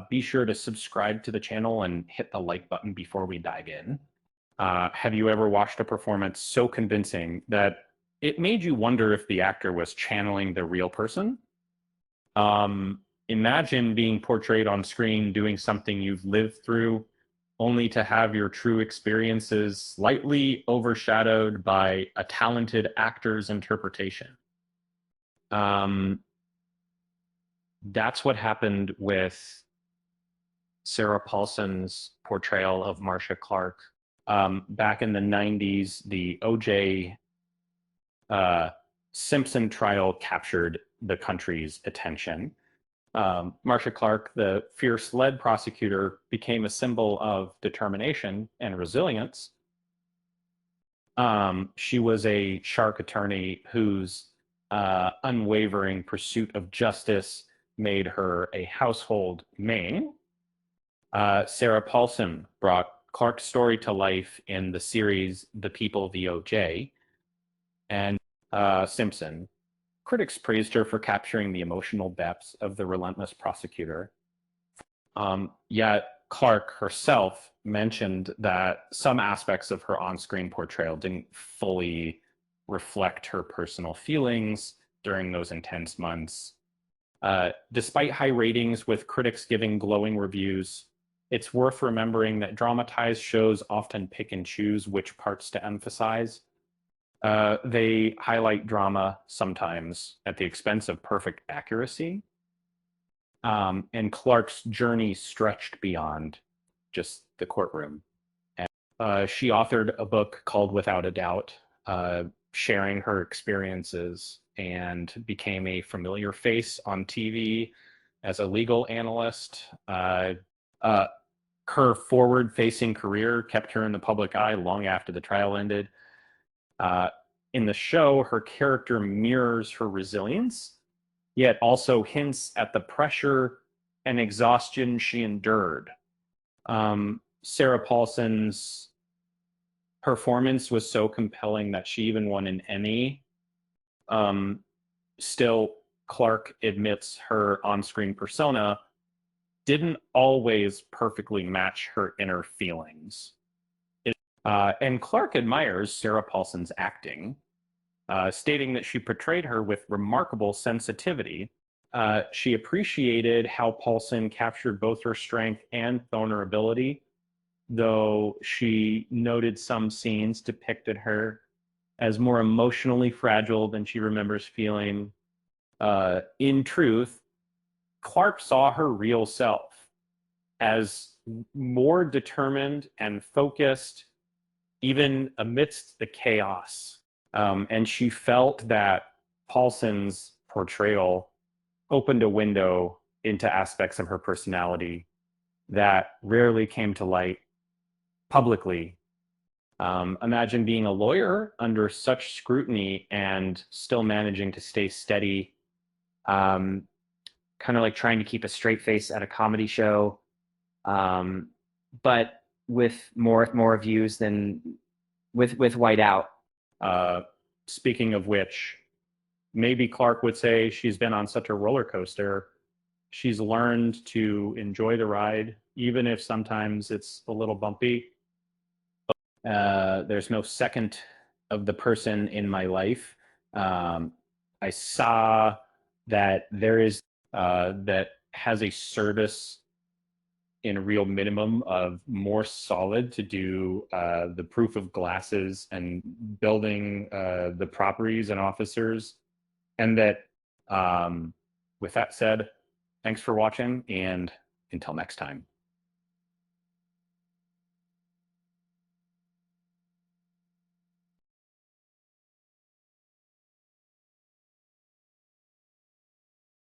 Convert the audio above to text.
Be sure to subscribe to the channel and hit the like button before we dive in. Have you ever watched a performance so convincing that it made you wonder if the actor was channeling the real person? Imagine being portrayed on screen doing something you've lived through, only to have your true experiences slightly overshadowed by a talented actor's interpretation. Um, that's what happened with Sarah Paulson's portrayal of Marcia Clark. Back in the 90s, the O.J. Simpson trial captured the country's attention. Marcia Clark, the fierce lead prosecutor, became a symbol of determination and resilience. She was a shark attorney whose unwavering pursuit of justice made her a household name. Sarah Paulson brought Clark's story to life in the series The People v. O.J. and Simpson. Critics praised her for capturing the emotional depths of the relentless prosecutor. Yet Clark herself mentioned that some aspects of her on-screen portrayal didn't fully reflect her personal feelings during those intense months. Despite high ratings with critics giving glowing reviews, it's worth remembering that dramatized shows often pick and choose which parts to emphasize. They highlight drama sometimes at the expense of perfect accuracy. And Clark's journey stretched beyond just the courtroom. And she authored a book called Without a Doubt, sharing her experiences, and became a familiar face on TV as a legal analyst. Her forward-facing career kept her in the public eye long after the trial ended. In the show, her character mirrors her resilience, yet also hints at the pressure and exhaustion she endured. Sarah Paulson's performance was so compelling that she even won an Emmy. Still, Clark admits her on-screen persona didn't always perfectly match her inner feelings. And Clark admires Sarah Paulson's acting, stating that she portrayed her with remarkable sensitivity. She appreciated how Paulson captured both her strength and vulnerability, though she noted some scenes depicted her as more emotionally fragile than she remembers feeling. In truth, Clark saw her real self as more determined and focused, even amidst the chaos. And she felt that Paulson's portrayal opened a window into aspects of her personality that rarely came to light publicly. Imagine being a lawyer under such scrutiny and still managing to stay steady, kind of like trying to keep a straight face at a comedy show, but with more views than with whiteout. Speaking of which, maybe Clark would say she's been on such a roller coaster. She's learned to enjoy the ride, even if sometimes it's a little bumpy. There's no second of the person in my life. I saw that there is that has a service in a real minimum of more solid to do the proof of glasses and building the properties and officers. And that, with that said, thanks for watching, and until next time.